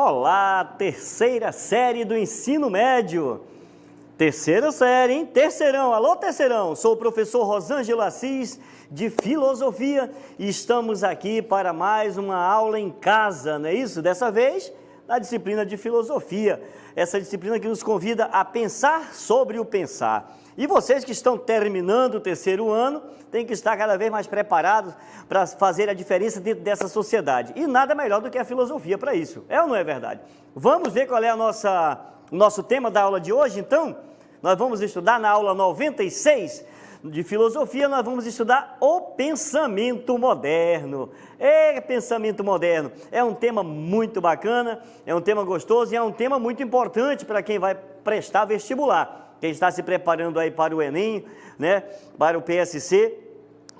Olá, terceira série do ensino médio. Terceira série, hein? Terceirão, alô terceirão, sou o professor Rosângelo Assis, de Filosofia, e estamos aqui para mais uma aula em casa, não é isso? Dessa vez, na disciplina de Filosofia, essa disciplina que nos convida a pensar sobre o pensar. E vocês que estão terminando o terceiro ano, têm que estar cada vez mais preparados para fazer a diferença dentro dessa sociedade. E nada melhor do que a filosofia para isso, é ou não é verdade? Vamos ver qual é o nosso tema da aula de hoje, então? Nós vamos estudar na aula 96 de filosofia, nós vamos estudar o pensamento moderno. Pensamento moderno é um tema muito bacana, é um tema gostoso e é um tema muito importante para quem vai prestar vestibular. Quem está se preparando aí para o Enem, né, para o PSC,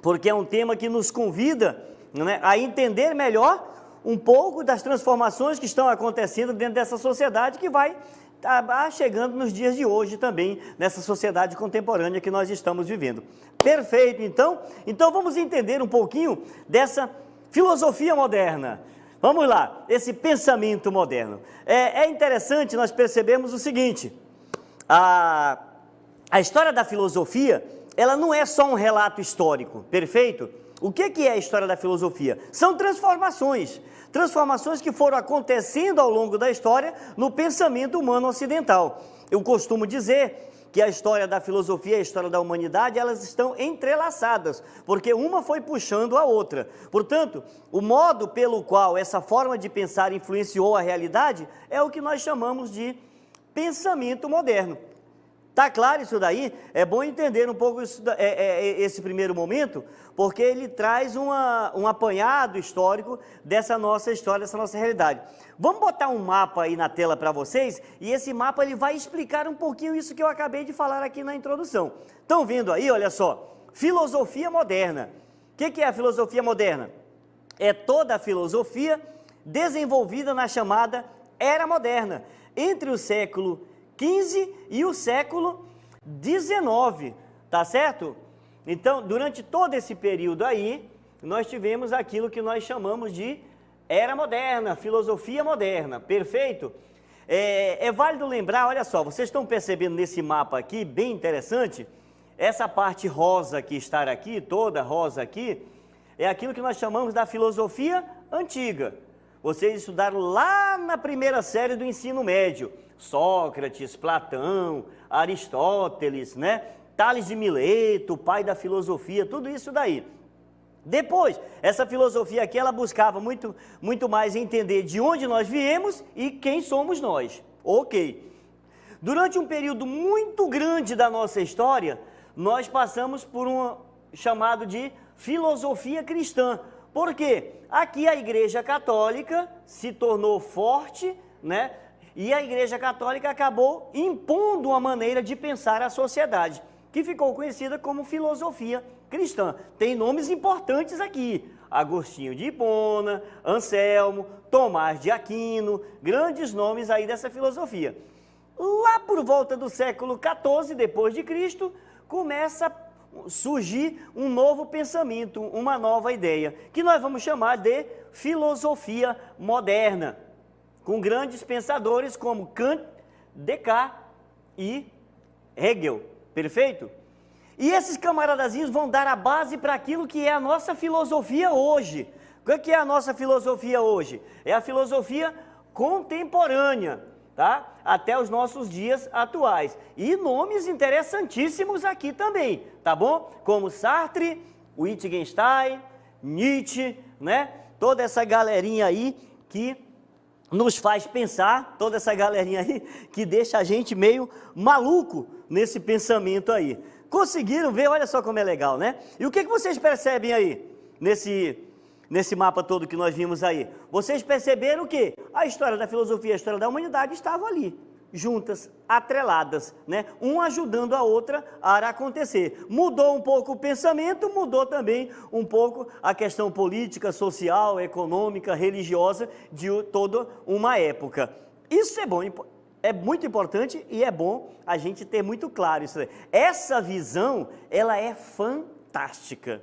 porque é um tema que nos convida, né, a entender melhor um pouco das transformações que estão acontecendo dentro dessa sociedade que vai acabar chegando nos dias de hoje também, nessa sociedade contemporânea que nós estamos vivendo. Perfeito, então? Então vamos entender um pouquinho dessa filosofia moderna. Vamos lá, esse pensamento moderno. É interessante nós percebermos o seguinte: a história da filosofia, ela não é só um relato histórico, perfeito? O que é a história da filosofia? São transformações que foram acontecendo ao longo da história no pensamento humano ocidental. Eu costumo dizer que a história da filosofia e a história da humanidade, elas estão entrelaçadas, porque uma foi puxando a outra. Portanto, o modo pelo qual essa forma de pensar influenciou a realidade é o que nós chamamos de pensamento moderno. Tá claro isso daí? É bom entender um pouco esse primeiro momento, porque ele traz um apanhado histórico dessa nossa história, dessa nossa realidade. Vamos botar um mapa aí na tela para vocês, e esse mapa ele vai explicar um pouquinho isso que eu acabei de falar aqui na introdução. Estão vendo aí, olha só, filosofia moderna. O que é a filosofia moderna? É toda a filosofia desenvolvida na chamada Era Moderna, entre o século XV e o século XIX, tá certo? Então, durante todo esse período aí, nós tivemos aquilo que nós chamamos de Era Moderna, filosofia moderna, perfeito? É válido lembrar, olha só, vocês estão percebendo nesse mapa aqui, bem interessante, essa parte rosa que está aqui, toda rosa aqui, é aquilo que nós chamamos da filosofia antiga. Vocês estudaram lá na primeira série do ensino médio, Sócrates, Platão, Aristóteles, né? Tales de Mileto, pai da filosofia, tudo isso daí. Depois, essa filosofia aqui, ela buscava muito mais entender de onde nós viemos e quem somos nós. Ok. Durante um período muito grande da nossa história, nós passamos por um chamado de filosofia cristã. Por quê? Aqui a Igreja Católica se tornou forte, né? E a Igreja Católica acabou impondo uma maneira de pensar a sociedade, que ficou conhecida como filosofia cristã. Tem nomes importantes aqui: Agostinho de Hipona, Anselmo, Tomás de Aquino, grandes nomes aí dessa filosofia. Lá por volta do século XIV, depois de Cristo, começa a surgir um novo pensamento, uma nova ideia, que nós vamos chamar de filosofia moderna, com grandes pensadores como Kant, Descartes e Hegel, perfeito? E esses camaradazinhos vão dar a base para aquilo que é a nossa filosofia hoje. O que é a nossa filosofia hoje? É a filosofia contemporânea, tá? Até os nossos dias atuais. E nomes interessantíssimos aqui também, tá bom? Como Sartre, Wittgenstein, Nietzsche, né? Toda essa galerinha aí que nos faz pensar, toda essa galerinha aí que deixa a gente meio maluco nesse pensamento aí. Conseguiram ver? Olha só como é legal, né? E o que vocês percebem aí, nesse mapa todo que nós vimos aí? Vocês perceberam que a história da filosofia e a história da humanidade estavam ali, juntas, atreladas, né? Uma ajudando a outra a acontecer. Mudou um pouco o pensamento, mudou também um pouco a questão política, social, econômica, religiosa de toda uma época. Isso é bom, é muito importante e é bom a gente ter muito claro isso aí. Essa visão, ela é fantástica,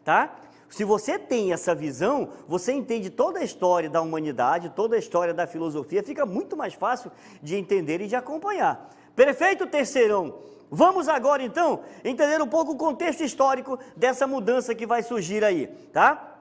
tá? Se você tem essa visão, você entende toda a história da humanidade, toda a história da filosofia, fica muito mais fácil de entender e de acompanhar. Perfeito, terceirão? Vamos agora, então, entender um pouco o contexto histórico dessa mudança que vai surgir aí, tá?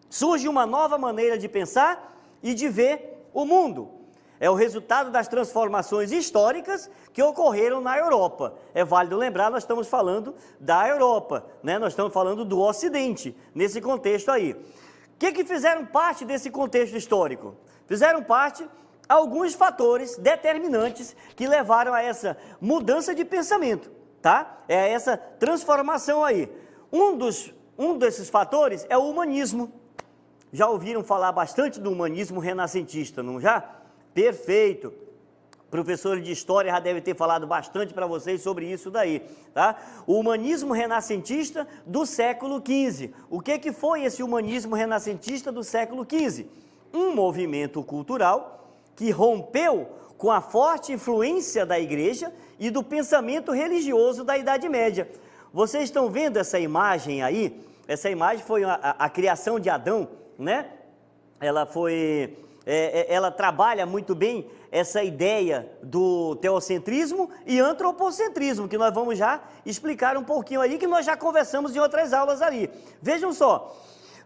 Surge uma nova maneira de pensar e de ver o mundo. É o resultado das transformações históricas que ocorreram na Europa. É válido lembrar, nós estamos falando da Europa, né? Nós estamos falando do Ocidente, nesse contexto aí. O que fizeram parte desse contexto histórico? Fizeram parte alguns fatores determinantes que levaram a essa mudança de pensamento, tá? É essa transformação aí. Um desses fatores é o humanismo. Já ouviram falar bastante do humanismo renascentista, não já? Perfeito. Professores de história já devem ter falado bastante para vocês sobre isso daí, tá? O humanismo renascentista do século XV. O que foi esse humanismo renascentista do século XV? Um movimento cultural que rompeu com a forte influência da igreja e do pensamento religioso da Idade Média. Vocês estão vendo essa imagem aí? Essa imagem foi a criação de Adão, né? Ela trabalha muito bem essa ideia do teocentrismo e antropocentrismo, que nós vamos já explicar um pouquinho ali, que nós já conversamos em outras aulas ali. Vejam só,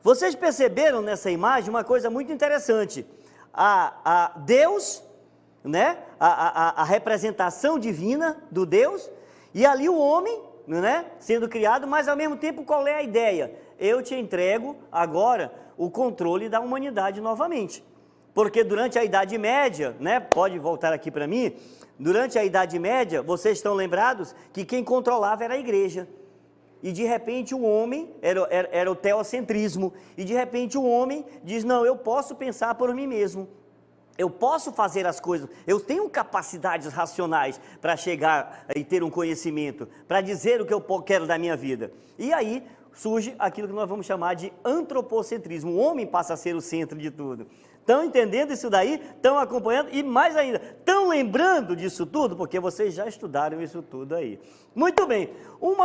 vocês perceberam nessa imagem uma coisa muito interessante. A Deus, né? A representação divina do Deus, e ali o homem, né? Sendo criado, mas ao mesmo tempo qual é a ideia? Eu te entrego agora o controle da humanidade novamente. Porque durante a Idade Média, né, pode voltar aqui para mim, durante a Idade Média, vocês estão lembrados que quem controlava era a igreja. E de repente o homem, era o teocentrismo, e de repente o homem diz, não, eu posso pensar por mim mesmo. Eu posso fazer as coisas, eu tenho capacidades racionais para chegar e ter um conhecimento, para dizer o que eu quero da minha vida. E aí surge aquilo que nós vamos chamar de antropocentrismo. O homem passa a ser o centro de tudo. Estão entendendo isso daí? Estão acompanhando? E mais ainda, estão lembrando disso tudo? Porque vocês já estudaram isso tudo aí. Muito bem. Um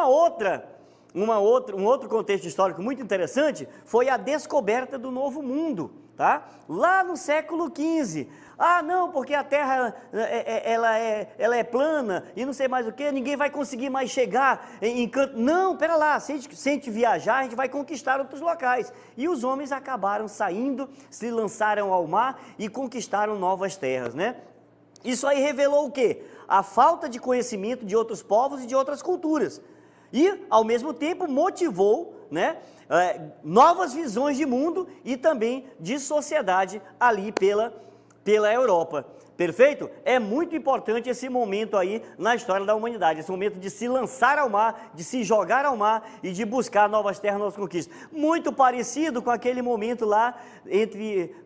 outro contexto histórico muito interessante foi a descoberta do Novo Mundo, tá? Lá no século XV. Ah, não, porque a Terra ela é plana e não sei mais o que, ninguém vai conseguir mais chegar em canto. Não, pera lá, se a gente viajar, a gente vai conquistar outros locais. E os homens acabaram saindo, se lançaram ao mar e conquistaram novas terras, né? Isso aí revelou o quê? A falta de conhecimento de outros povos e de outras culturas. E, ao mesmo tempo, motivou, né, novas visões de mundo e também de sociedade ali pela Europa. Perfeito? É muito importante esse momento aí na história da humanidade, esse momento de se lançar ao mar, de se jogar ao mar e de buscar novas terras, novas conquistas. Muito parecido com aquele momento lá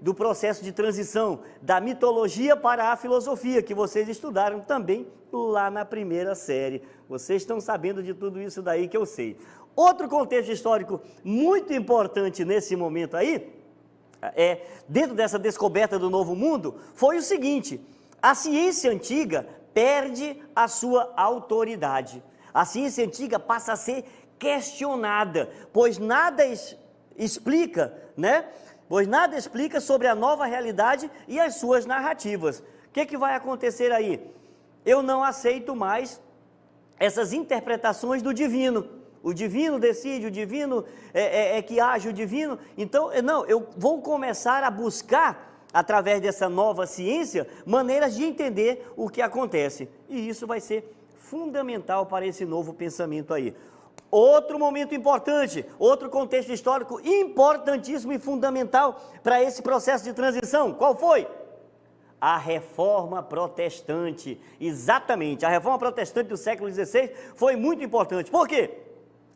do processo de transição da mitologia para a filosofia, que vocês estudaram também lá na primeira série. Vocês estão sabendo de tudo isso daí que eu sei. Outro contexto histórico muito importante nesse momento aí, dentro dessa descoberta do Novo Mundo, foi o seguinte: a ciência antiga perde a sua autoridade. A ciência antiga passa a ser questionada, pois nada explica, né? Pois nada explica sobre a nova realidade e as suas narrativas. O que vai acontecer aí? Eu não aceito mais essas interpretações do divino. O divino decide, o divino é que age, o divino. Então, não, eu vou começar a buscar, através dessa nova ciência, maneiras de entender o que acontece. E isso vai ser fundamental para esse novo pensamento aí. Outro momento importante, outro contexto histórico importantíssimo e fundamental para esse processo de transição. Qual foi? A Reforma Protestante. Exatamente, a Reforma Protestante do século XVI foi muito importante. Por quê?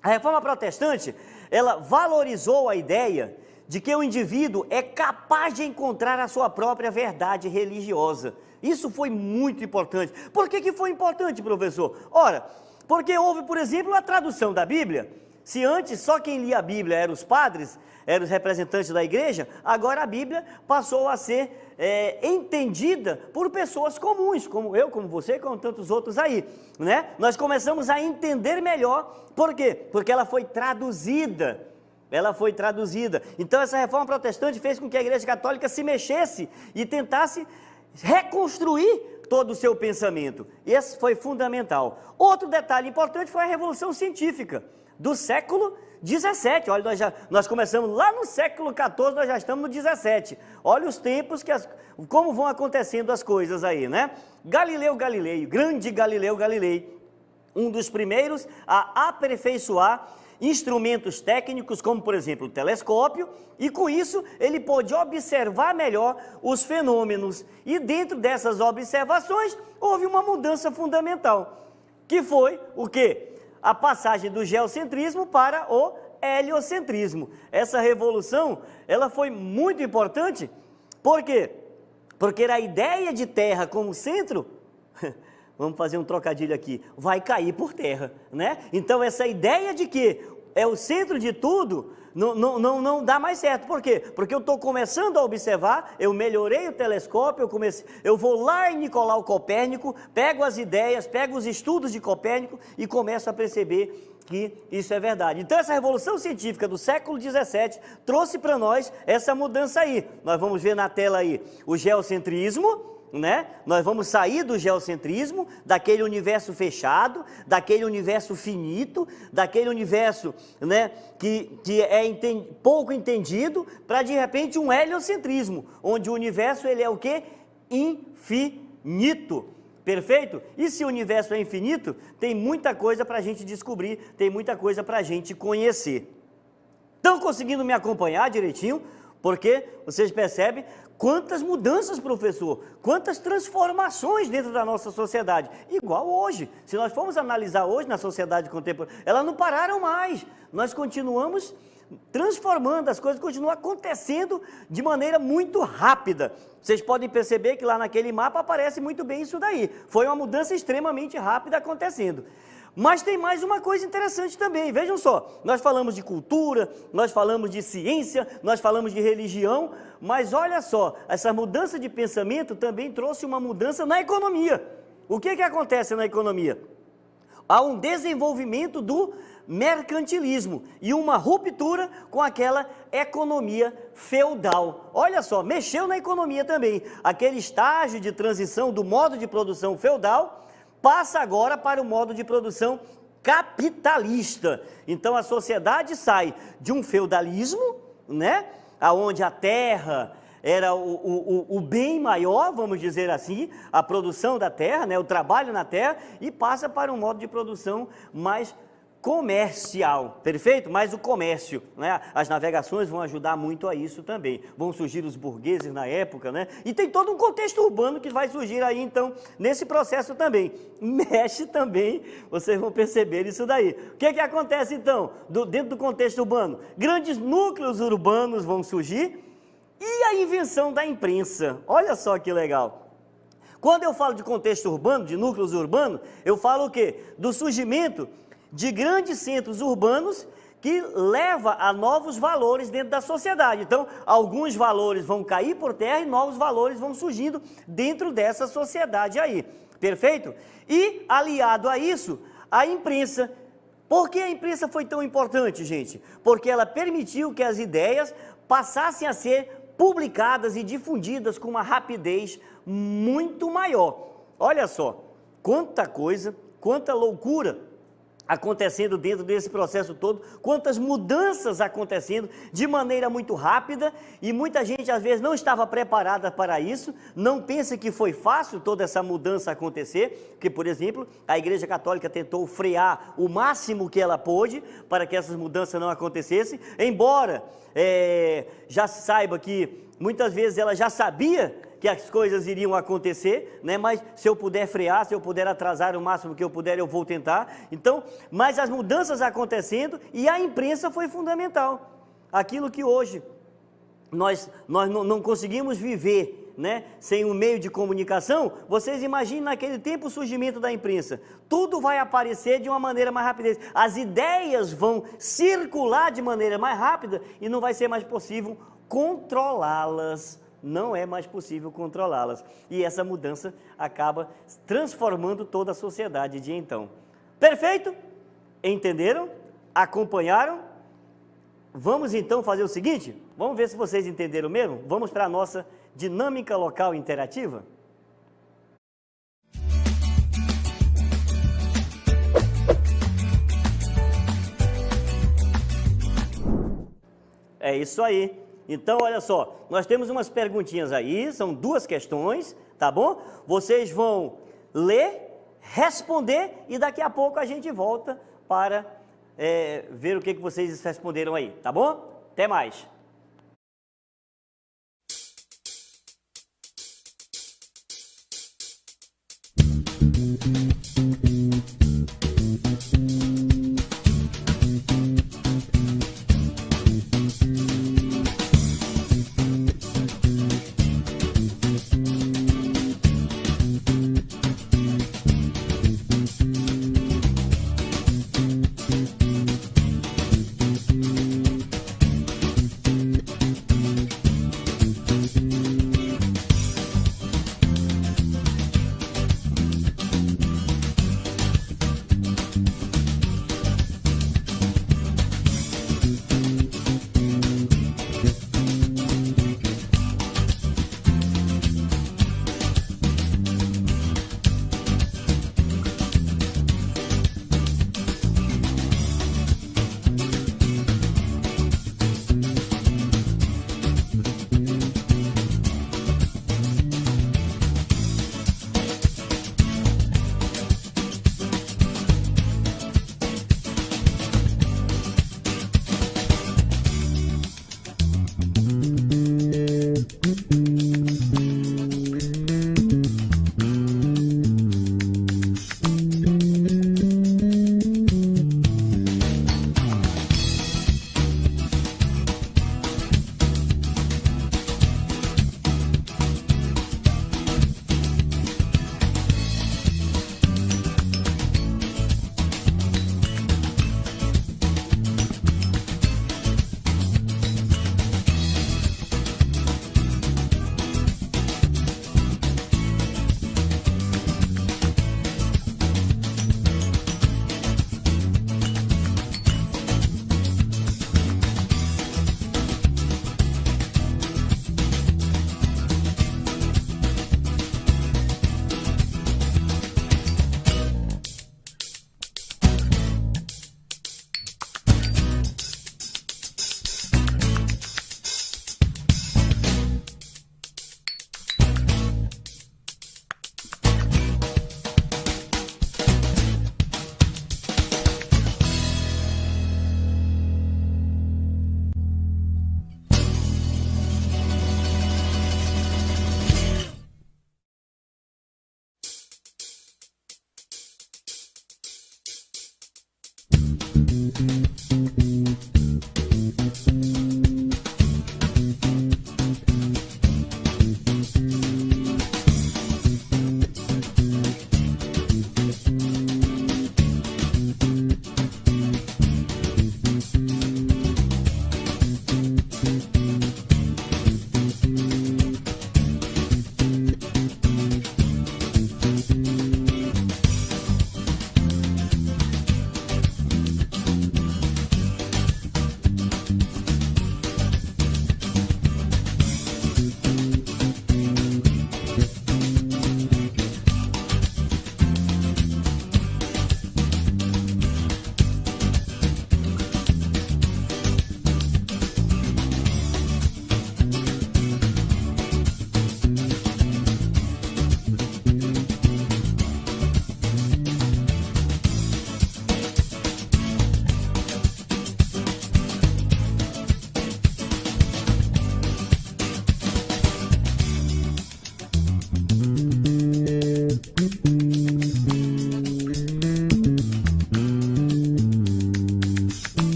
A Reforma Protestante, ela valorizou a ideia de que o indivíduo é capaz de encontrar a sua própria verdade religiosa. Isso foi muito importante. Por que foi importante, professor? Ora, porque houve, por exemplo, a tradução da Bíblia. Se antes só quem lia a Bíblia eram os padres, eram os representantes da igreja, agora a Bíblia passou a ser entendida por pessoas comuns, como eu, como você, como tantos outros aí, né? Nós começamos a entender melhor, por quê? Porque ela foi traduzida ela foi traduzida. Então essa reforma protestante fez com que a Igreja Católica se mexesse e tentasse reconstruir todo o seu pensamento. Esse foi fundamental. Outro detalhe importante foi a Revolução Científica do século XVII. Olha, nós começamos lá no século XIV, nós já estamos no XVII. Olha os tempos, como vão acontecendo as coisas aí, né? Galileu Galilei, grande Galileu Galilei, um dos primeiros a aperfeiçoar instrumentos técnicos, como por exemplo o telescópio, e com isso ele pôde observar melhor os fenômenos. E dentro dessas observações houve uma mudança fundamental, que foi o quê? A passagem do geocentrismo para o heliocentrismo. Essa revolução, ela foi muito importante, por quê? Porque a ideia de Terra como centro, vamos fazer um trocadilho aqui, vai cair por terra, né? Então essa ideia de que é o centro de tudo, não dá mais certo. Por quê? Porque eu estou começando a observar, eu melhorei o telescópio, eu vou lá em Nicolau Copérnico, pego as ideias, pego os estudos de Copérnico e começo a perceber que isso é verdade. Então essa revolução científica do século XVII trouxe para nós essa mudança aí. Nós vamos ver na tela aí o geocentrismo, né? Nós vamos sair do geocentrismo, daquele universo fechado, daquele universo finito, daquele universo, né, que é pouco entendido, para de repente um heliocentrismo, onde o universo ele é o quê? Infinito. Perfeito? E se o universo é infinito, tem muita coisa para a gente descobrir, tem muita coisa para a gente conhecer. Estão conseguindo me acompanhar direitinho? Porque vocês percebem quantas mudanças, professor, quantas transformações dentro da nossa sociedade. Igual hoje, se nós formos analisar hoje na sociedade contemporânea, elas não pararam mais. Nós continuamos transformando, as coisas continuam acontecendo de maneira muito rápida. Vocês podem perceber que lá naquele mapa aparece muito bem isso daí. Foi uma mudança extremamente rápida acontecendo. Mas tem mais uma coisa interessante também, vejam só, nós falamos de cultura, nós falamos de ciência, nós falamos de religião, mas olha só, essa mudança de pensamento também trouxe uma mudança na economia. O que acontece na economia? Há um desenvolvimento do mercantilismo e uma ruptura com aquela economia feudal. Olha só, mexeu na economia também, aquele estágio de transição do modo de produção feudal, passa agora para o modo de produção capitalista. Então a sociedade sai de um feudalismo, né, onde a terra era o bem maior, vamos dizer assim, a produção da terra, né, o trabalho na terra, e passa para um modo de produção mais comercial, perfeito? Mas o comércio, né? As navegações vão ajudar muito a isso também. Vão surgir os burgueses na época, né? E tem todo um contexto urbano que vai surgir aí, então, nesse processo também. Mexe também, vocês vão perceber isso daí. O que acontece, então, dentro do contexto urbano? Grandes núcleos urbanos vão surgir e a invenção da imprensa. Olha só que legal. Quando eu falo de contexto urbano, de núcleos urbanos, eu falo o quê? Do surgimento de grandes centros urbanos que leva a novos valores dentro da sociedade. Então, alguns valores vão cair por terra e novos valores vão surgindo dentro dessa sociedade aí. Perfeito? E, aliado a isso, a imprensa. Por que a imprensa foi tão importante, gente? Porque ela permitiu que as ideias passassem a ser publicadas e difundidas com uma rapidez muito maior. Olha só, quanta coisa, quanta loucura acontecendo dentro desse processo todo, quantas mudanças acontecendo de maneira muito rápida, e muita gente às vezes não estava preparada para isso, não pensa que foi fácil toda essa mudança acontecer, porque, por exemplo, a Igreja Católica tentou frear o máximo que ela pôde para que essas mudanças não acontecessem, embora já se saiba que muitas vezes ela já sabia que as coisas iriam acontecer, né? Mas se eu puder frear, se eu puder atrasar o máximo que eu puder, eu vou tentar. Então, mas as mudanças acontecendo e a imprensa foi fundamental. Aquilo que hoje nós não conseguimos viver, né, sem um meio de comunicação, vocês imaginem naquele tempo o surgimento da imprensa. Tudo vai aparecer de uma maneira mais rápida. As ideias vão circular de maneira mais rápida e não vai ser mais possível controlá-las. Não é mais possível controlá-las. E essa mudança acaba transformando toda a sociedade de então. Perfeito? Entenderam? Acompanharam? Vamos então fazer o seguinte, vamos ver se vocês entenderam mesmo? Vamos para a nossa dinâmica local interativa? É isso aí. Então, olha só, nós temos umas perguntinhas aí, são 2 questões, tá bom? Vocês vão ler, responder e daqui a pouco a gente volta para ver o que vocês responderam aí, tá bom? Até mais!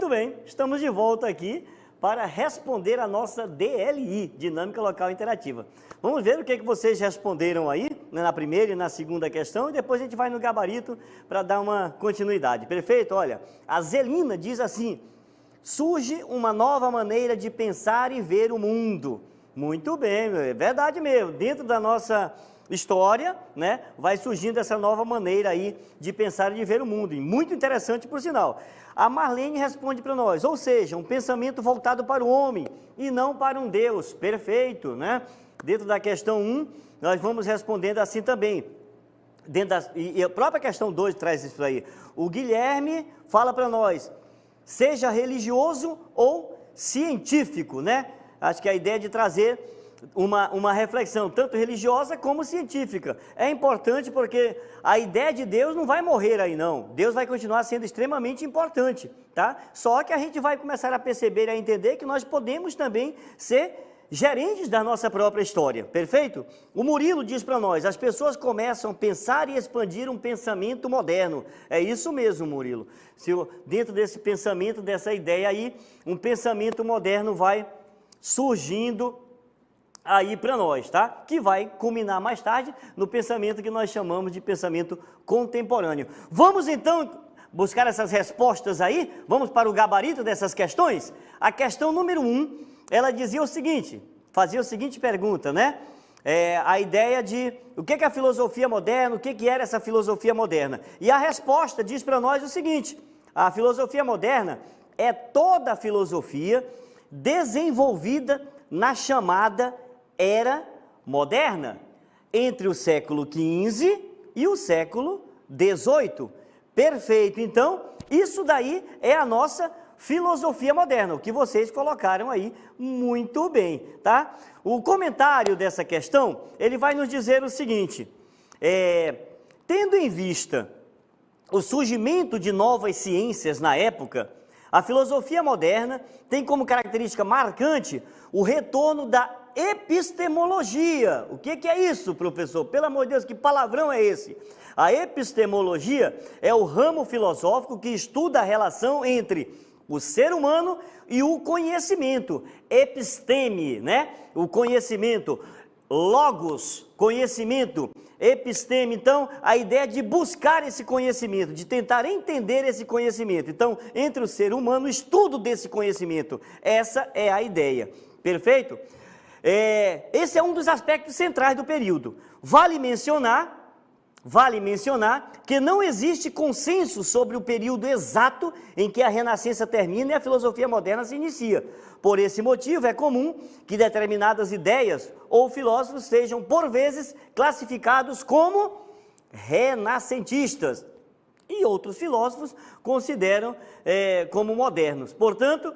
Muito bem, estamos de volta aqui para responder a nossa DLI, Dinâmica Local Interativa. Vamos ver o que vocês responderam aí, né, na primeira e na segunda questão, e depois a gente vai no gabarito para dar uma continuidade. Perfeito? Olha, a Zelina diz assim: surge uma nova maneira de pensar e ver o mundo. Muito bem, é verdade mesmo. Dentro da nossa história, né, vai surgindo essa nova maneira aí de pensar e de ver o mundo. E muito interessante, por sinal. A Marlene responde para nós, ou seja, um pensamento voltado para o homem e não para um Deus. Perfeito, né? Dentro da questão 1, nós vamos respondendo assim também. E a própria questão 2 traz isso aí. O Guilherme fala para nós, seja religioso ou científico, né? Acho que a ideia de trazer uma reflexão tanto religiosa como científica. É importante porque a ideia de Deus não vai morrer aí não. Deus vai continuar sendo extremamente importante, tá? Só que a gente vai começar a perceber e a entender que nós podemos também ser gerentes da nossa própria história, perfeito? O Murilo diz para nós, as pessoas começam a pensar e expandir um pensamento moderno. É isso mesmo, Murilo. Dentro desse pensamento, dessa ideia aí, um pensamento moderno vai surgindo aí para nós, tá? Que vai culminar mais tarde no pensamento que nós chamamos de pensamento contemporâneo. Vamos então buscar essas respostas aí? Vamos para o gabarito dessas questões? A questão número 1, ela dizia o seguinte, fazia a seguinte pergunta, né? A ideia de o que é a filosofia moderna, o que era essa filosofia moderna. E a resposta diz para nós o seguinte, a filosofia moderna é toda a filosofia desenvolvida na chamada Era Moderna, entre o século XV e o século XVIII. Perfeito, então, isso daí é a nossa filosofia moderna, o que vocês colocaram aí muito bem, tá? O comentário dessa questão, ele vai nos dizer o seguinte, tendo em vista o surgimento de novas ciências na época, a filosofia moderna tem como característica marcante o retorno da epistemologia. O que é isso, professor? Pelo amor de Deus, que palavrão é esse? A epistemologia é o ramo filosófico que estuda a relação entre o ser humano e o conhecimento. Episteme, né? O conhecimento. Logos, conhecimento. Episteme, então, a ideia de buscar esse conhecimento, de tentar entender esse conhecimento. Então, entre o ser humano, o estudo desse conhecimento. Essa é a ideia. Perfeito? Esse é um dos aspectos centrais do período. Vale mencionar que não existe consenso sobre o período exato em que a Renascença termina e a filosofia moderna se inicia. Por esse motivo, é comum que determinadas ideias ou filósofos sejam, por vezes, classificados como renascentistas e outros filósofos consideram como modernos. Portanto,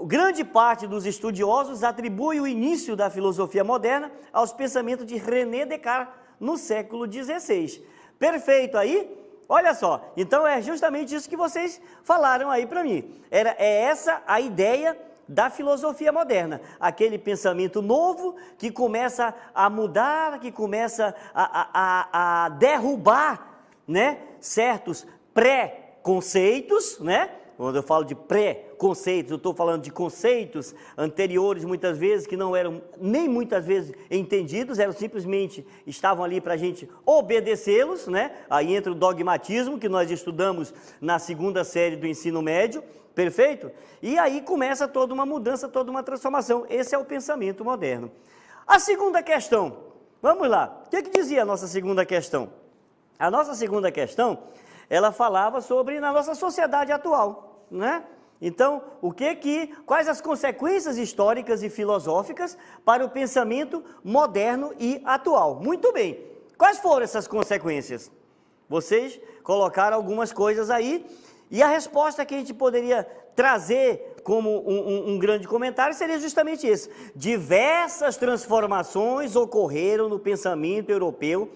grande parte dos estudiosos atribui o início da filosofia moderna aos pensamentos de René Descartes no século XVI. Perfeito aí? Olha só, então é justamente isso que vocês falaram aí para mim. É essa a ideia da filosofia moderna, aquele pensamento novo que começa a mudar, que começa a derrubar, né, certos pré-conceitos, né? Quando eu falo de pré-conceitos, eu estou falando de conceitos anteriores, muitas vezes, que não eram nem muitas vezes entendidos, eram simplesmente, estavam ali para a gente obedecê-los, né? Aí entra o dogmatismo, que nós estudamos na segunda série do ensino médio, perfeito? E aí começa toda uma mudança, toda uma transformação. Esse é o pensamento moderno. A segunda questão, vamos lá. O que dizia a nossa segunda questão? A nossa segunda questão, ela falava sobre na nossa sociedade atual, né? Então, quais as consequências históricas e filosóficas para o pensamento moderno e atual? Muito bem. Quais foram essas consequências? Vocês colocaram algumas coisas aí, e a resposta que a gente poderia trazer como um grande comentário seria justamente esse. Diversas transformações ocorreram no pensamento europeu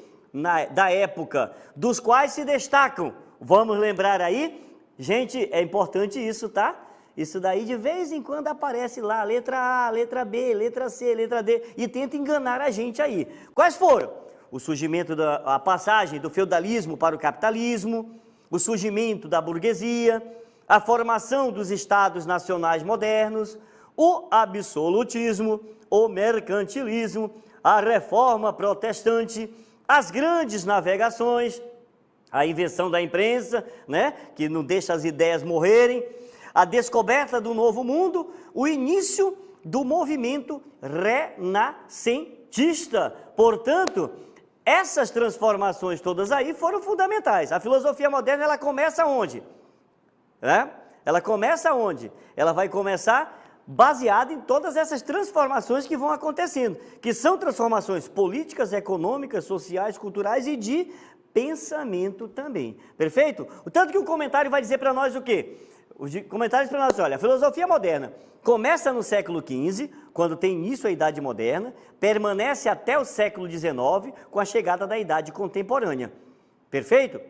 da época, dos quais se destacam, vamos lembrar aí, gente, é importante isso, tá? Isso daí de vez em quando aparece lá, letra A, letra B, letra C, letra D, e tenta enganar a gente aí. Quais foram? O surgimento a passagem do feudalismo para o capitalismo, o surgimento da burguesia, a formação dos estados nacionais modernos, o absolutismo, o mercantilismo, a reforma protestante, as grandes navegações, a invenção da imprensa, né, que não deixa as ideias morrerem, a descoberta do novo mundo, o início do movimento renascentista. Portanto, essas transformações todas aí foram fundamentais. A filosofia moderna, ela começa onde? Ela começa onde? Ela vai começar baseada em todas essas transformações que vão acontecendo, que são transformações políticas, econômicas, sociais, culturais e de pensamento também. Perfeito? O tanto que o comentário vai dizer para nós o quê? Os comentários para nós, olha, a filosofia moderna começa no século XV, quando tem início a Idade Moderna, permanece até o século XIX, com a chegada da Idade Contemporânea. Perfeito?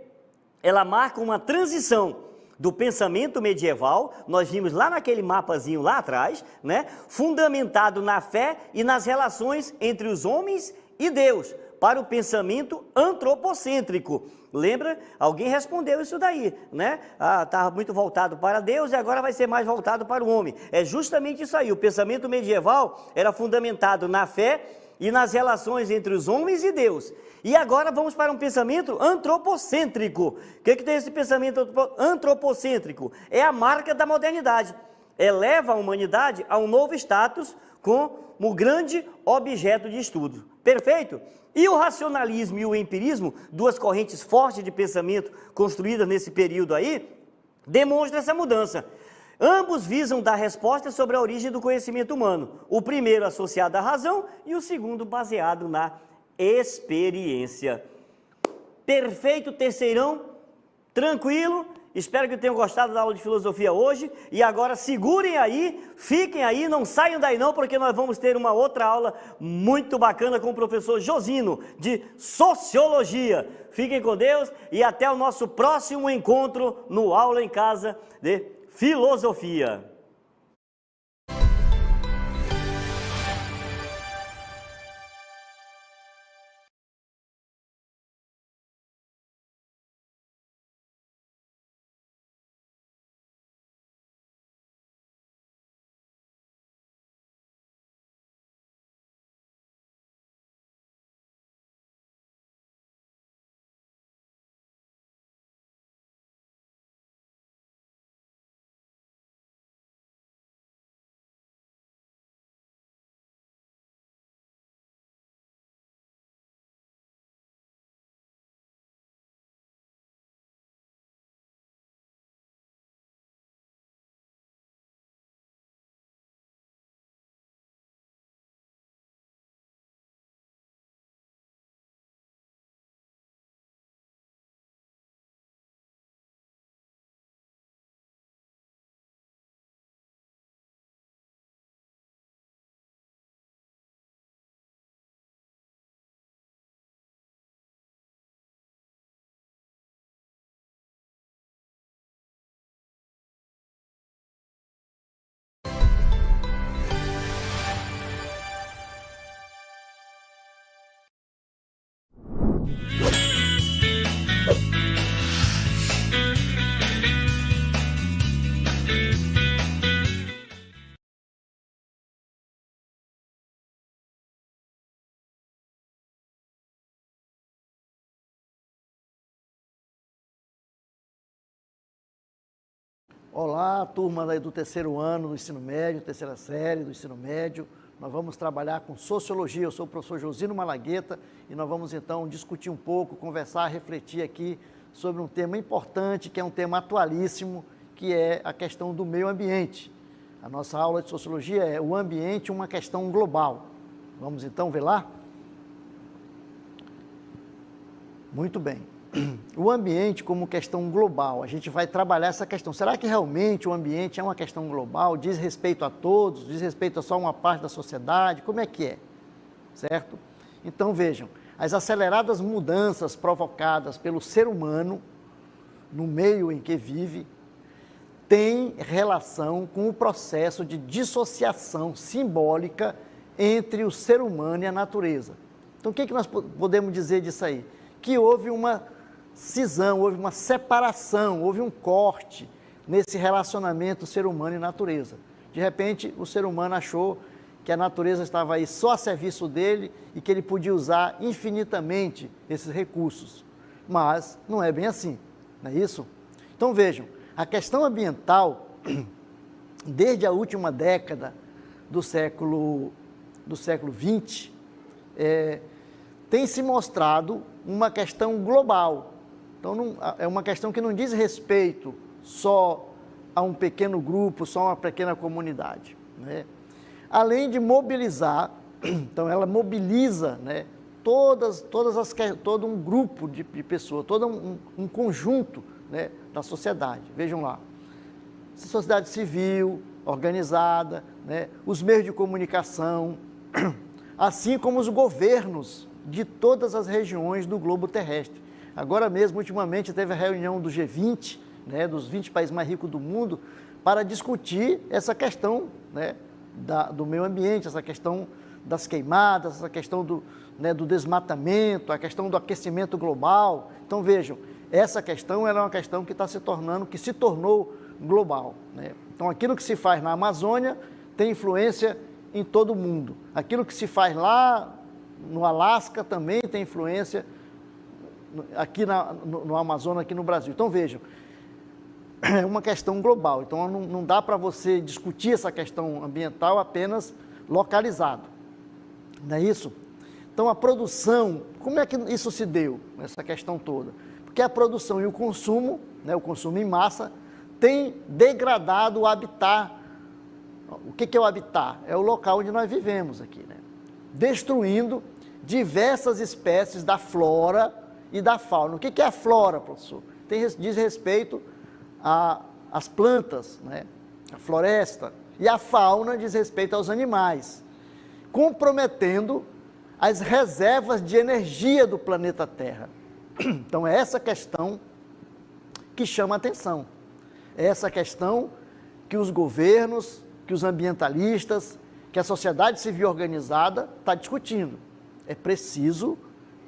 Ela marca uma transição do pensamento medieval, nós vimos lá naquele mapazinho lá atrás, né, fundamentado na fé e nas relações entre os homens e Deus, para o pensamento antropocêntrico. Lembra? Alguém respondeu isso daí, né? Estava muito voltado para Deus e agora vai ser mais voltado para o homem. É justamente isso aí, o pensamento medieval era fundamentado na fé e nas relações entre os homens e Deus. E agora vamos para um pensamento antropocêntrico. O que tem esse pensamento antropocêntrico? É a marca da modernidade. Eleva a humanidade a um novo status como grande objeto de estudo. Perfeito? E o racionalismo e o empirismo, duas correntes fortes de pensamento construídas nesse período aí, demonstram essa mudança. Ambos visam dar respostas sobre a origem do conhecimento humano. O primeiro associado à razão e o segundo baseado na experiência. Perfeito, terceirão? Tranquilo? Espero que tenham gostado da aula de filosofia hoje. E agora segurem aí, fiquem aí, não saiam daí não, porque nós vamos ter uma outra aula muito bacana com o professor Josino, de Sociologia. Fiquem com Deus e até o nosso próximo encontro no Aula em Casa de Filosofia. Olá, turma do terceiro ano do ensino médio, terceira série do ensino médio. Nós vamos trabalhar com Sociologia. Eu sou o professor Josino Malagueta e nós vamos então discutir um pouco, conversar, refletir aqui sobre um tema importante, que é um tema atualíssimo, que é a questão do meio ambiente. A nossa aula de Sociologia é o ambiente, uma questão global. Vamos então ver lá? Muito bem. O ambiente como questão global, a gente vai trabalhar essa questão. Será que realmente o ambiente é uma questão global? Diz respeito a todos? Diz respeito a só uma parte da sociedade? Como é que é? Certo? Então vejam, as aceleradas mudanças provocadas pelo ser humano no meio em que vive têm relação com o processo de dissociação simbólica entre o ser humano e a natureza. Então o que nós podemos dizer disso aí? Que houve uma cisão, houve uma separação, houve um corte nesse relacionamento ser humano e natureza. De repente, o ser humano achou que a natureza estava aí só a serviço dele e que ele podia usar infinitamente esses recursos. Mas não é bem assim, não é isso? Então vejam, a questão ambiental, desde a última década do século XX, tem se mostrado uma questão global. Então, é uma questão que não diz respeito só a um pequeno grupo, só a uma pequena comunidade, né? Além de mobilizar, então ela mobiliza, né, todo um grupo de pessoas, todo um conjunto, né, da sociedade. Vejam lá, sociedade civil, organizada, né, os meios de comunicação, assim como os governos de todas as regiões do globo terrestre. Agora mesmo, ultimamente, teve a reunião do G20, né, dos 20 países mais ricos do mundo, para discutir essa questão, né, do meio ambiente, essa questão das queimadas, essa questão do desmatamento, a questão do aquecimento global. Então vejam, essa questão ela é uma questão que se tornou global, né? Então aquilo que se faz na Amazônia tem influência em todo o mundo. Aquilo que se faz lá no Alasca também tem influência aqui no Amazonas, aqui no Brasil. Então vejam, é uma questão global, então não dá para você discutir essa questão ambiental apenas localizado, não é isso? Então a produção, como é que isso se deu, essa questão toda? Porque a produção e o consumo, né, o consumo em massa, tem degradado o habitat. O que é o habitat? É o local onde nós vivemos aqui, né? Destruindo diversas espécies da flora e da fauna. O que é a flora, professor? Diz respeito às plantas, né? A floresta, e a fauna diz respeito aos animais, comprometendo as reservas de energia do planeta Terra. Então é essa questão que chama a atenção, é essa questão que os governos, que os ambientalistas, que a sociedade civil organizada está discutindo. É preciso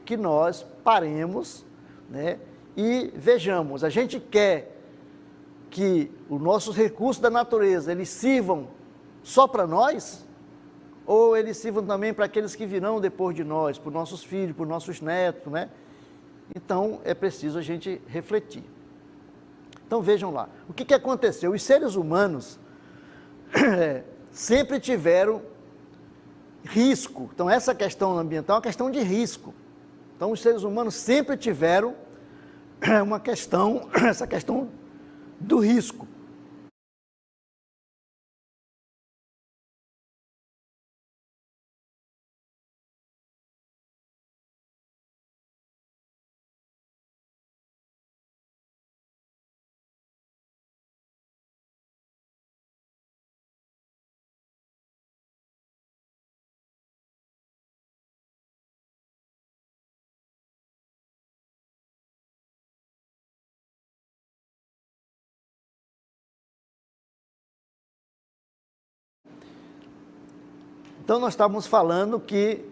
que nós paremos, né, e vejamos, a gente quer que os nossos recursos da natureza, eles sirvam só para nós, ou eles sirvam também para aqueles que virão depois de nós, para os nossos filhos, para os nossos netos, né? Então, é preciso a gente refletir. Então, vejam lá, o que aconteceu? Os seres humanos sempre tiveram risco. Então, essa questão ambiental é uma questão de risco. Então, os seres humanos sempre tiveram essa questão do risco. Então, nós estávamos falando que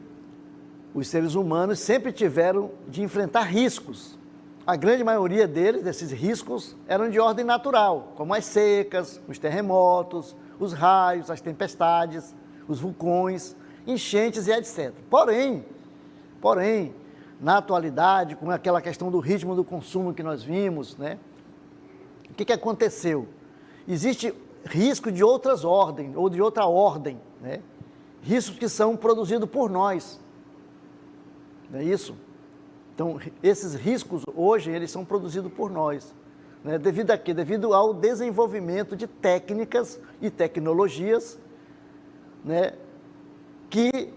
os seres humanos sempre tiveram de enfrentar riscos. A grande maioria deles, desses riscos, eram de ordem natural, como as secas, os terremotos, os raios, as tempestades, os vulcões, enchentes e etc. Porém, na atualidade, com aquela questão do ritmo do consumo que nós vimos, né, o que aconteceu? Existe risco de outras ordens, ou de outra ordem, né? Riscos que são produzidos por nós, não é isso? Então, esses riscos hoje, eles são produzidos por nós, né? Devido a quê? Devido ao desenvolvimento de técnicas e tecnologias, né, que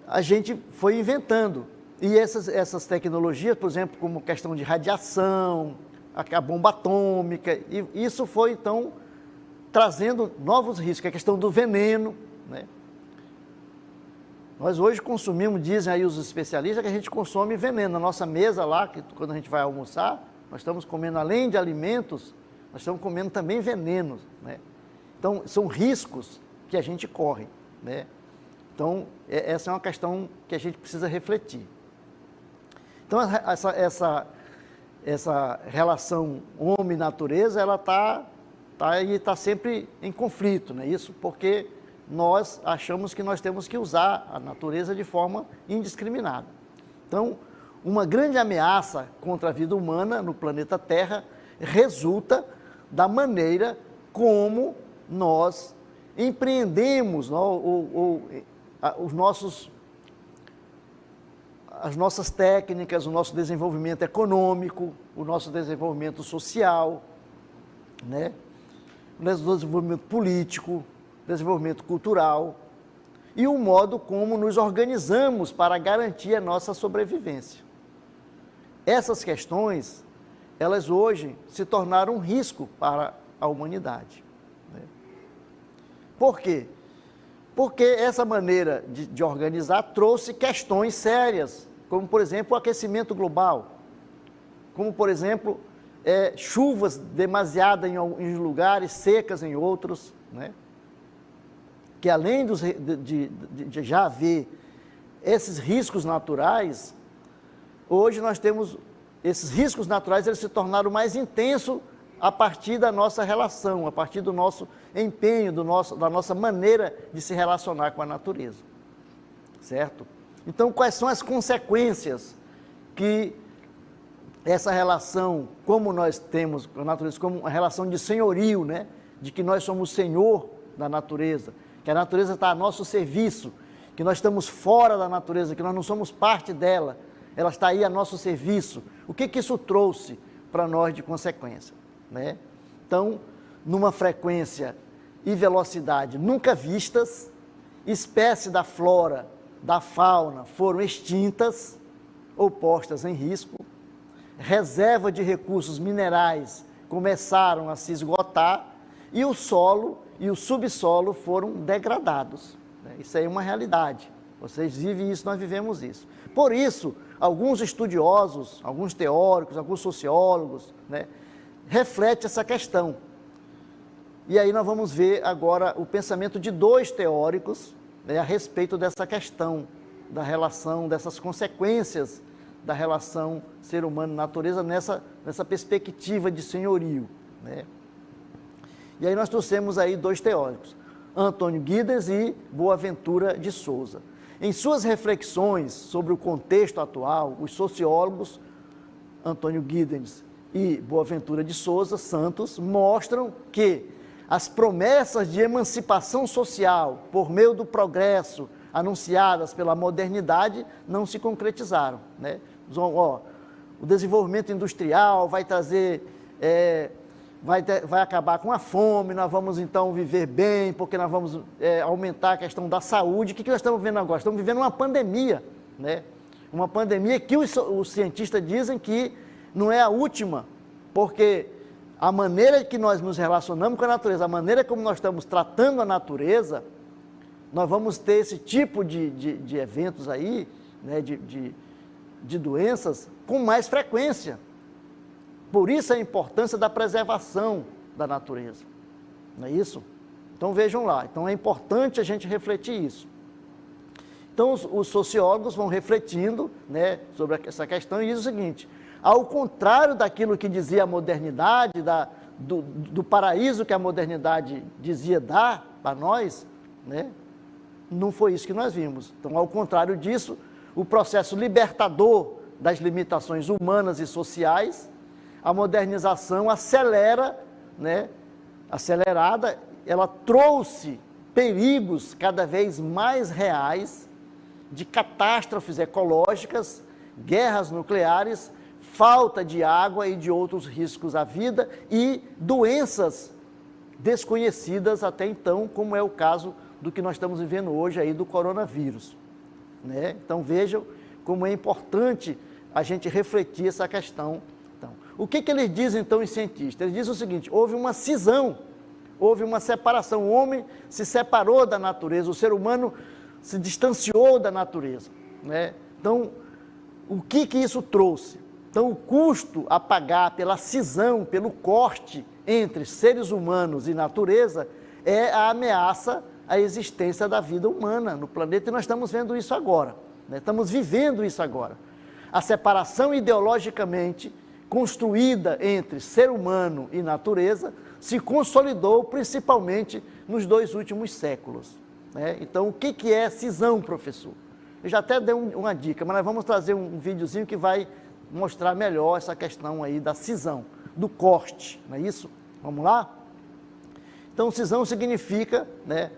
a gente foi inventando. E essas tecnologias, por exemplo, como questão de radiação, a bomba atômica, e isso foi, então, trazendo novos riscos, a questão do veneno, né? Nós hoje consumimos, dizem aí os especialistas, que a gente consome veneno. Na nossa mesa lá, que quando a gente vai almoçar, nós estamos comendo, além de alimentos, nós estamos comendo também venenos, né? Então, são riscos que a gente corre, né? Então, essa é uma questão que a gente precisa refletir. Então, essa relação homem-natureza, ela está sempre em conflito, não é isso? Porque nós achamos que nós temos que usar a natureza de forma indiscriminada. Então, uma grande ameaça contra a vida humana no planeta Terra resulta da maneira como nós empreendemos as nossas técnicas, o nosso desenvolvimento econômico, o nosso desenvolvimento social, né? O desenvolvimento político, desenvolvimento cultural e o modo como nos organizamos para garantir a nossa sobrevivência. Essas questões, elas hoje se tornaram um risco para a humanidade, né? Por quê? Porque essa maneira de organizar trouxe questões sérias, como, por exemplo, o aquecimento global, como, por exemplo, chuvas demasiadas em lugares, secas em outros, né? Que além de já haver esses riscos naturais, hoje nós temos esses riscos naturais, eles se tornaram mais intensos a partir da nossa relação, a partir do nosso empenho, da nossa maneira de se relacionar com a natureza, certo? Então, quais são as consequências que essa relação, como nós temos com a natureza, como uma relação de senhorio, né? De que nós somos senhor da natureza, que a natureza está a nosso serviço, que nós estamos fora da natureza, que nós não somos parte dela, ela está aí a nosso serviço. O que isso trouxe para nós de consequência, né? Então, numa frequência e velocidade nunca vistas, espécies da flora, da fauna foram extintas ou postas em risco, reserva de recursos minerais começaram a se esgotar e o solo e o subsolo foram degradados, né? Isso aí é uma realidade, vocês vivem isso, nós vivemos isso. Por isso, alguns estudiosos, alguns teóricos, alguns sociólogos, né, refletem essa questão. E aí nós vamos ver agora o pensamento de dois teóricos, né, a respeito dessa questão da relação, dessas consequências da relação ser humano-natureza nessa perspectiva de senhorio, né? E aí nós trouxemos aí dois teóricos, Antônio Giddens e Boaventura de Souza. Em suas reflexões sobre o contexto atual, os sociólogos Antônio Giddens e Boaventura de Souza Santos mostram que as promessas de emancipação social por meio do progresso anunciadas pela modernidade não se concretizaram, né? O desenvolvimento industrial vai trazer, vai acabar com a fome, nós vamos então viver bem, porque nós vamos aumentar a questão da saúde. O que nós estamos vendo agora? Estamos vivendo uma pandemia, né? Uma pandemia que os cientistas dizem que não é a última, porque a maneira que nós nos relacionamos com a natureza, a maneira como nós estamos tratando a natureza, nós vamos ter esse tipo de eventos aí, né, de doenças com mais frequência. Por isso a importância da preservação da natureza, não é isso? Então vejam lá, então é importante a gente refletir isso. Então os sociólogos vão refletindo, né, sobre essa questão e dizem o seguinte: ao contrário daquilo que dizia a modernidade, do paraíso que a modernidade dizia dar para nós, né, não foi isso que nós vimos. Então, ao contrário disso, o processo libertador das limitações humanas e sociais, a modernização acelera, né, acelerada, ela trouxe perigos cada vez mais reais de catástrofes ecológicas, guerras nucleares, falta de água e de outros riscos à vida e doenças desconhecidas até então, como é o caso do que nós estamos vivendo hoje aí do coronavírus, né? Então vejam como é importante a gente refletir essa questão. Então, o que eles dizem então, os cientistas? Eles dizem o seguinte: houve uma cisão, houve uma separação, o homem se separou da natureza, o ser humano se distanciou da natureza, né? Então, o que isso trouxe? Então, o custo a pagar pela cisão, pelo corte entre seres humanos e natureza é a ameaça à existência da vida humana no planeta, e nós estamos vendo isso agora, né? Estamos vivendo isso agora. A separação ideologicamente construída entre ser humano e natureza se consolidou principalmente nos 2 últimos séculos, né? Então, o que é cisão, professor? Eu já até dei uma dica, mas nós vamos trazer um videozinho que vai mostrar melhor essa questão aí da cisão, do corte, não é isso? Vamos lá? Então, cisão significa, né,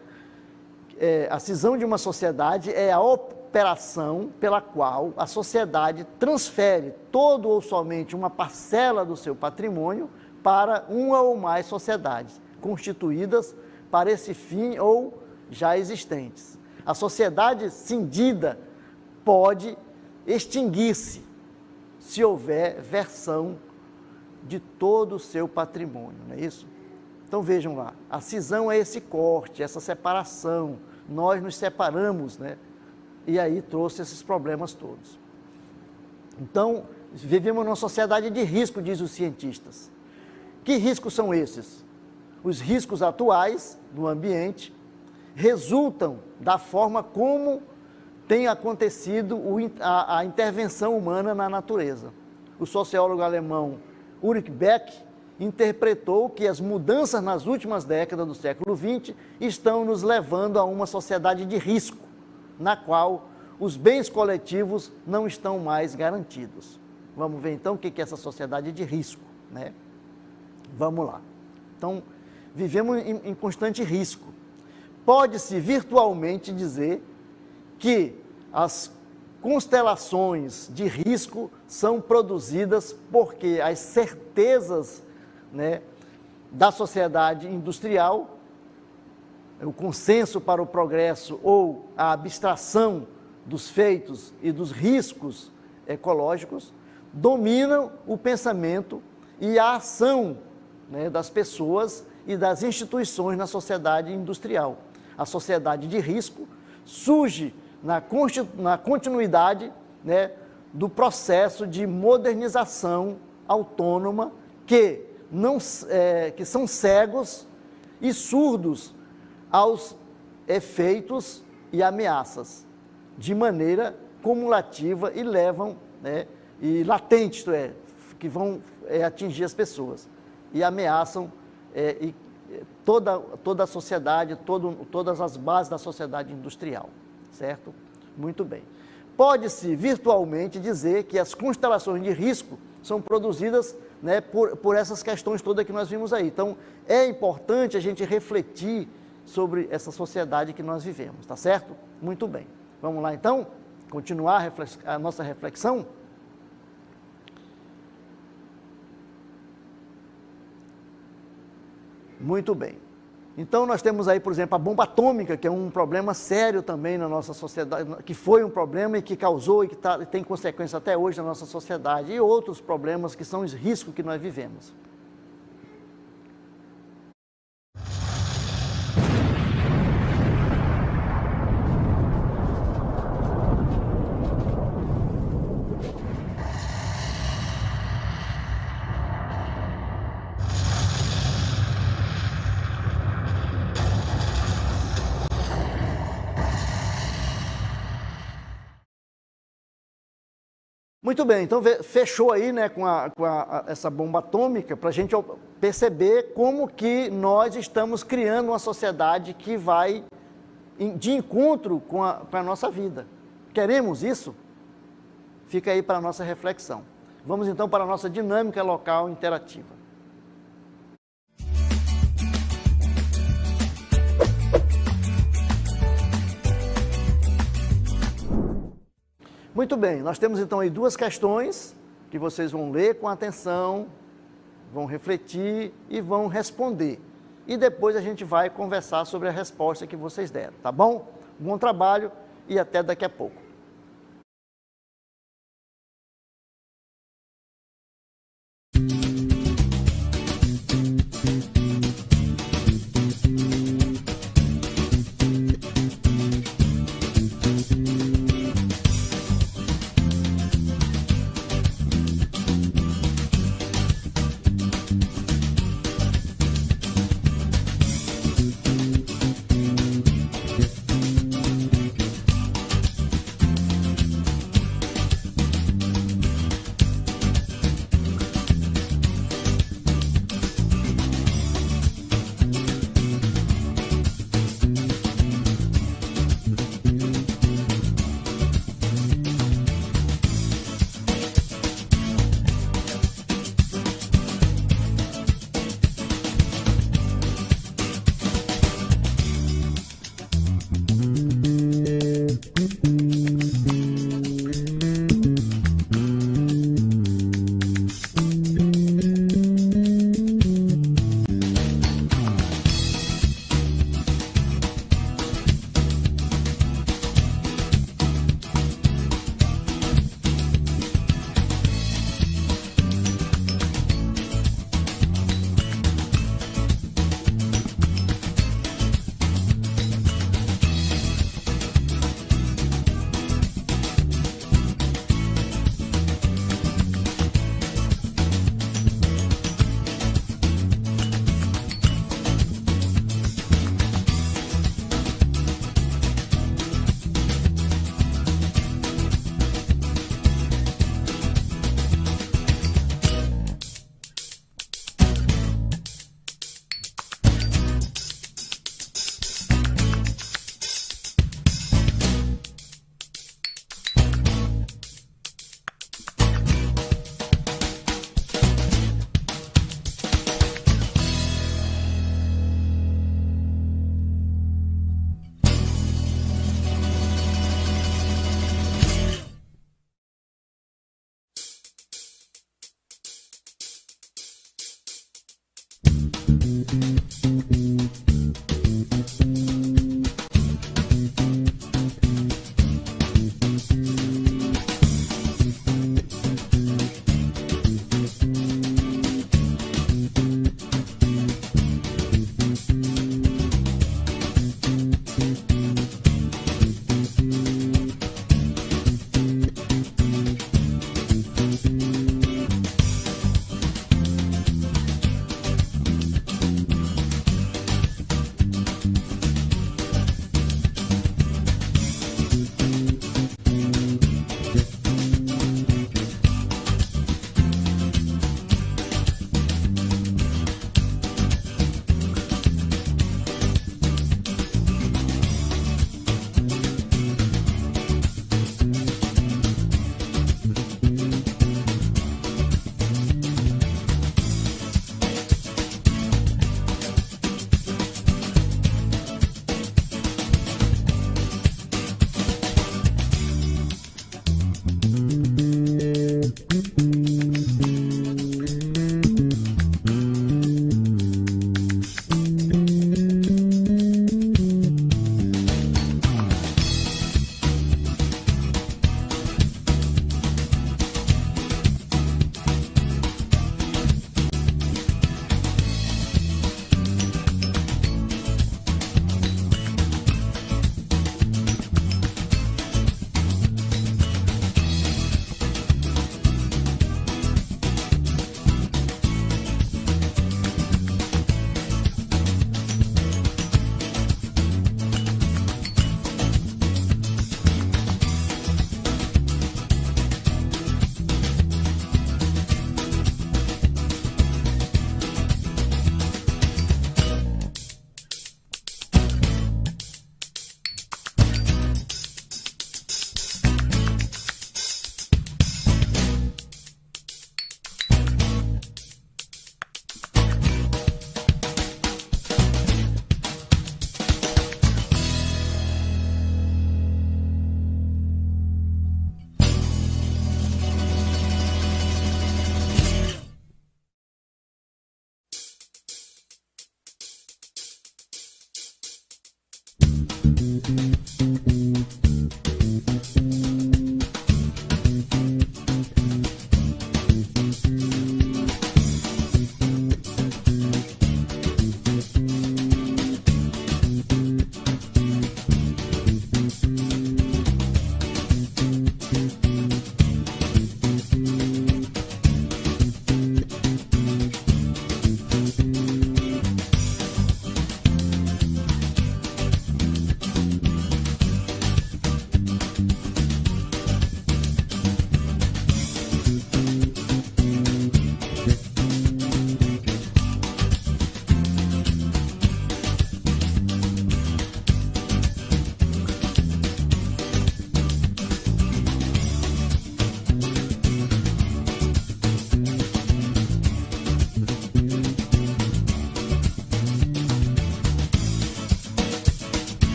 a cisão de uma sociedade é a operação pela qual a sociedade transfere todo ou somente uma parcela do seu patrimônio para uma ou mais sociedades, constituídas para esse fim ou já existentes. A sociedade cindida pode extinguir-se se houver versão de todo o seu patrimônio, não é isso? Então vejam lá, a cisão é esse corte, essa separação, nós nos separamos, né? E aí trouxe esses problemas todos. Então, vivemos numa sociedade de risco, diz os cientistas. Que riscos são esses? Os riscos atuais do ambiente resultam da forma como tem acontecido a intervenção humana na natureza. O sociólogo alemão Ulrich Beck interpretou que as mudanças nas últimas décadas do século XX estão nos levando a uma sociedade de risco, na qual os bens coletivos não estão mais garantidos. Vamos ver então o que é essa sociedade de risco, né? Vamos lá. Então, vivemos em constante risco. Pode-se virtualmente dizer que as constelações de risco são produzidas porque as certezas, né, da sociedade industrial, o consenso para o progresso ou a abstração dos feitos e dos riscos ecológicos dominam o pensamento e a ação, né, das pessoas e das instituições na sociedade industrial. A sociedade de risco surge na continuidade, né, do processo de modernização autônoma que são cegos e surdos aos efeitos e ameaças, de maneira cumulativa e levam, né, e latente, isto é, que vão atingir as pessoas e ameaçam toda a sociedade, todas as bases da sociedade industrial, certo? Muito bem. Pode-se virtualmente dizer que as constelações de risco são produzidas, né, por essas questões todas que nós vimos aí. Então, é importante a gente refletir sobre essa sociedade que nós vivemos, tá certo? Muito bem. Vamos lá, então, continuar a nossa reflexão? Muito bem. Então, nós temos aí, por exemplo, a bomba atômica, que é um problema sério também na nossa sociedade, que foi um problema e que causou e que tem consequência até hoje na nossa sociedade, e outros problemas que são os riscos que nós vivemos. Muito bem, então fechou aí, né, com essa bomba atômica, para a gente perceber como que nós estamos criando uma sociedade que vai de encontro com a nossa vida. Queremos isso? Fica aí para a nossa reflexão. Vamos então para a nossa dinâmica local interativa. Muito bem, nós temos então aí 2 questões que vocês vão ler com atenção, vão refletir e vão responder. E depois a gente vai conversar sobre a resposta que vocês deram, tá bom? Bom trabalho e até daqui a pouco.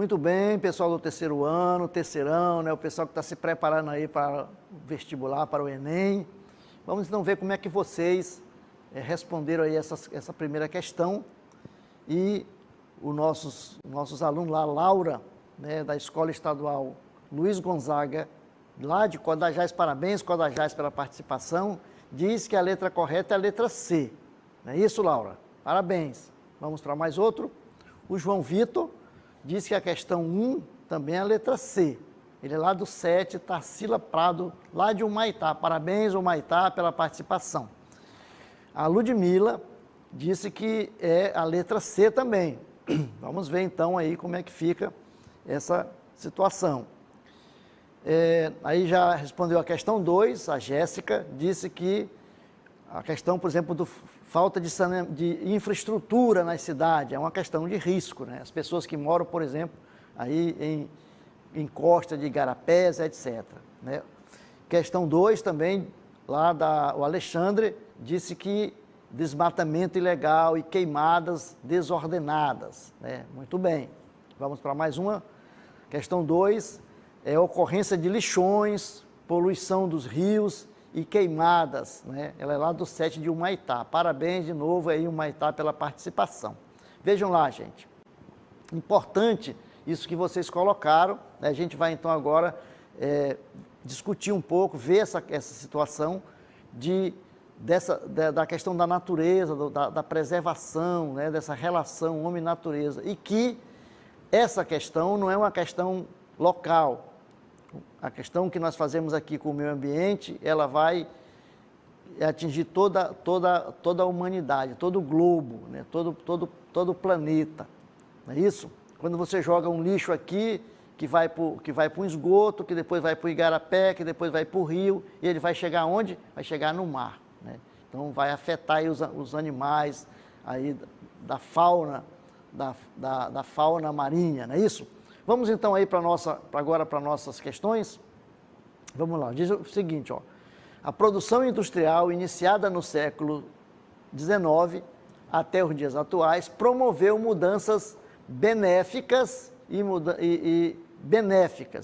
Muito bem, pessoal do terceiro ano, terceirão, né? O pessoal que está se preparando aí para o vestibular, para o Enem. Vamos então ver como é que vocês responderam aí essa primeira questão. E os nossos alunos lá, Laura, né, da Escola Estadual Luiz Gonzaga, lá de Codajás, parabéns, Codajás, pela participação, diz que a letra correta é a letra C. Não é isso, Laura? Parabéns. Vamos para mais outro. O João Vitor diz que a questão 1 também é a letra C. Ele é lá do 7, Tarsila Prado, lá de Humaitá. Parabéns, Humaitá, pela participação. A Ludmila disse que é a letra C também. Vamos ver então aí como é que fica essa situação. Aí já respondeu a questão 2, a Jéssica disse que a questão, por exemplo, do falta de infraestrutura nas cidades é uma questão de risco, né? As pessoas que moram, por exemplo, aí em costa de igarapés, etc. Né? Questão 2 também, o Alexandre disse que desmatamento ilegal e queimadas desordenadas. Né? Muito bem. Vamos para mais uma. Questão 2 é ocorrência de lixões, poluição dos rios e queimadas. Né? Ela é lá do 7 de Humaitá. Parabéns de novo aí, Humaitá, pela participação. Vejam lá, gente. Importante isso que vocês colocaram. Né? A gente vai então agora discutir um pouco, ver essa situação da questão da natureza, da preservação, né? Dessa relação homem-natureza. E que essa questão não é uma questão local. A questão que nós fazemos aqui com o meio ambiente, ela vai atingir toda a humanidade, todo o globo, né? todo o planeta. Não é isso? Quando você joga um lixo aqui, que vai para um esgoto, que depois vai para o igarapé, que depois vai para o rio, e ele vai chegar onde? Vai chegar no mar. Né? Então vai afetar aí os animais aí da fauna, da fauna marinha, não é isso? Vamos então aí agora para nossas questões. Vamos lá, diz o seguinte, ó. A produção industrial iniciada no século XIX até os dias atuais promoveu mudanças benéficas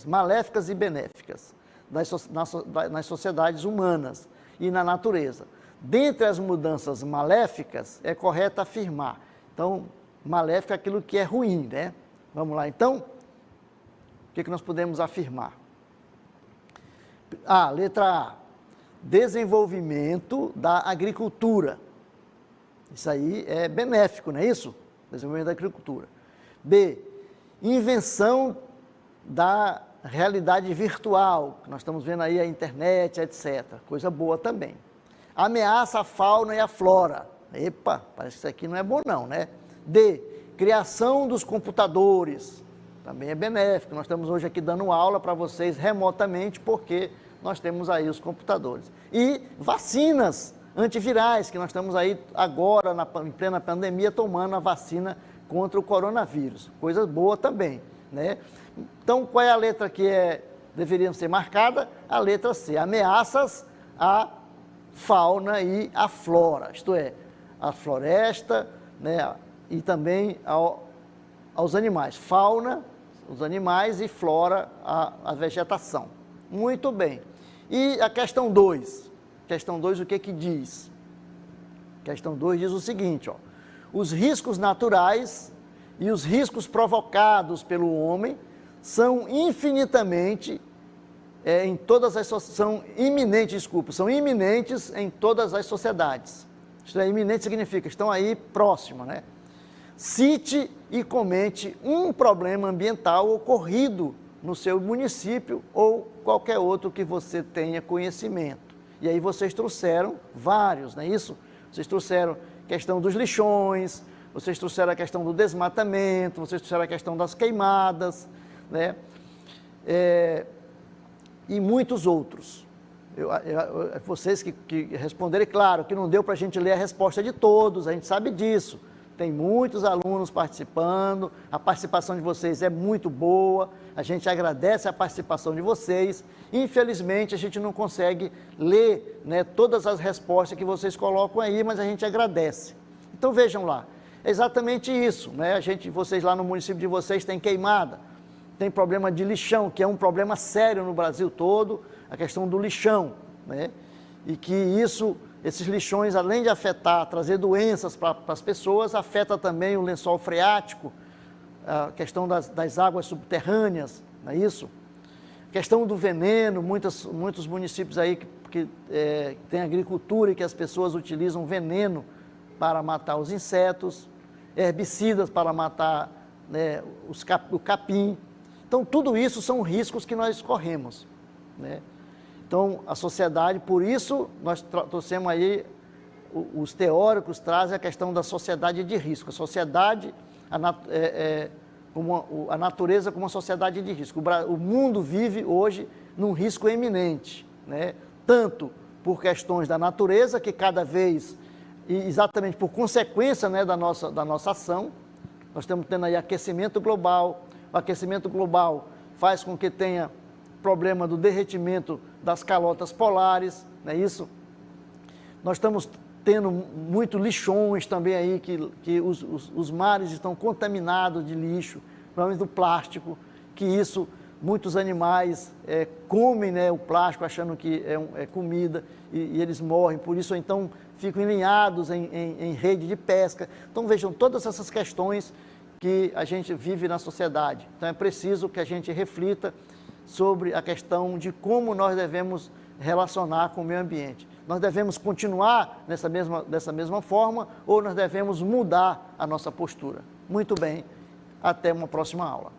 maléficas e benéficas nas sociedades humanas e na natureza. Dentre as mudanças maléficas, é correto afirmar. Então, maléfico é aquilo que é ruim, né? Vamos lá, então? O que nós podemos afirmar? Letra A. Desenvolvimento da agricultura. Isso aí é benéfico, não é isso? Desenvolvimento da agricultura. B. Invenção da realidade virtual, que nós estamos vendo aí a internet, etc. Coisa boa também. Ameaça a fauna e a flora. Epa, parece que isso aqui não é bom não, né? D. Criação dos computadores. Também é benéfico. Nós estamos hoje aqui dando aula para vocês remotamente, porque nós temos aí os computadores. E vacinas antivirais, que nós estamos aí agora, em plena pandemia, tomando a vacina contra o coronavírus. Coisa boa também, né? Então, qual é a letra que deveria ser marcada? A letra C. Ameaças à fauna e à flora, isto é, à floresta, né? E também aos animais. Fauna, os animais, e flora, a vegetação. Muito bem. E a questão 2? Questão 2, o que diz? Questão 2 diz o seguinte, ó. Os riscos naturais e os riscos provocados pelo homem são iminentes em todas as sociedades. Isto é, iminente significa, estão aí próximo, né? Cite e comente um problema ambiental ocorrido no seu município ou qualquer outro que você tenha conhecimento. E aí vocês trouxeram vários, não é isso? Vocês trouxeram a questão dos lixões, vocês trouxeram a questão do desmatamento, vocês trouxeram a questão das queimadas, né? E muitos outros. Vocês que responderam, claro, que não deu para a gente ler a resposta de todos, a gente sabe disso. Tem muitos alunos participando, a participação de vocês é muito boa, a gente agradece a participação de vocês. Infelizmente, a gente não consegue ler, né, todas as respostas que vocês colocam aí, mas a gente agradece. Então, vejam lá, é exatamente isso, né? Vocês lá no município de vocês têm queimada. tem problema de lixão, que é um problema sério no Brasil todo, a questão do lixão, né? E que esses lixões, além de afetar, trazer doenças para as pessoas, afeta também o lençol freático, a questão das águas subterrâneas, não é isso? A questão do veneno, muitos municípios aí que tem agricultura e que as pessoas utilizam veneno para matar os insetos, herbicidas para matar, né, o capim. Então, tudo isso são riscos que nós corremos, né? Então, a sociedade, por isso, nós trouxemos aí, os teóricos trazem a questão da sociedade de risco. A sociedade, a natureza como uma sociedade de risco. O mundo vive hoje num risco eminente, né? Tanto por questões da natureza, que cada vez, e exatamente por consequência, né, da nossa ação, nós estamos tendo aí aquecimento global. O aquecimento global faz com que tenha problema do derretimento das calotas polares, não é isso? Nós estamos tendo muito lixões também aí, que os mares estão contaminados de lixo, provavelmente do plástico, que isso, muitos animais comem, né, o plástico achando que é comida e eles morrem, por isso então ficam enlinhados em rede de pesca. Então vejam, todas essas questões que a gente vive na sociedade. Então é preciso que a gente reflita sobre a questão de como nós devemos relacionar com o meio ambiente. Nós devemos continuar dessa mesma forma ou nós devemos mudar a nossa postura? Muito bem, até uma próxima aula.